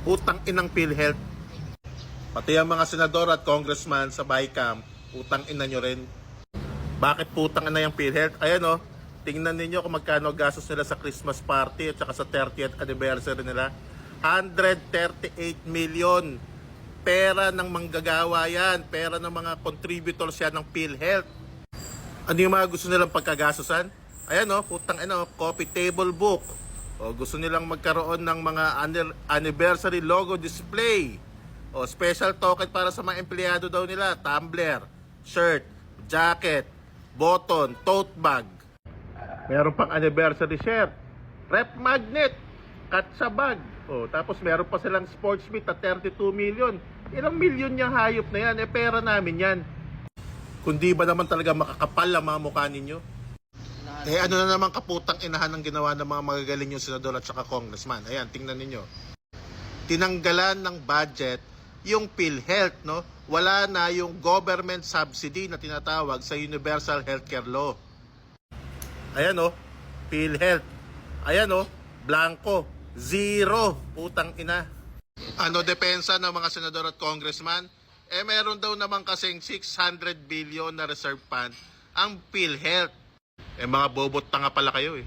Utang inang PhilHealth. Pati ang mga senador at congressman sa BICAM, utang ina nyo rin. Bakit putang ina yung PhilHealth? Ayan o, tingnan ninyo kung magkano gastos nila sa Christmas party at saka sa 30th anniversary nila. 138 million. Pera ng manggagawa yan. Pera ng mga contributors yan ng PhilHealth. Ano yung mga gusto nilang pagkagastosan? Ayan o, putang ina, coffee table book. O, gusto nilang magkaroon ng mga anniversary logo display. O, special token para sa mga empleyado daw nila. Tumbler, shirt, jacket, button, tote bag. Meron pang anniversary shirt, rep magnet, katsa bag. O, tapos meron pa silang sports meet na 32 million. Ilang milyon yung hayop na yan? Eh, pera namin yan. Kundi ba naman talaga makakapal ang mga mukha ninyo? Eh, ano na naman kaputang inahan ng ginawa ng mga magagaling yung senador at saka congressman. Ayan, tingnan ninyo. Tinanggalan ng budget yung PhilHealth, no? Wala na yung government subsidy na tinatawag sa Universal Healthcare Law. Ayan o, PhilHealth. Ayan o, blanco. Zero. Putang ina. Ano depensa ng mga senador at congressman? Eh meron daw naman kasing 600 billion na reserve fund ang PhilHealth. Eh mga bobot tanga pala kayo eh.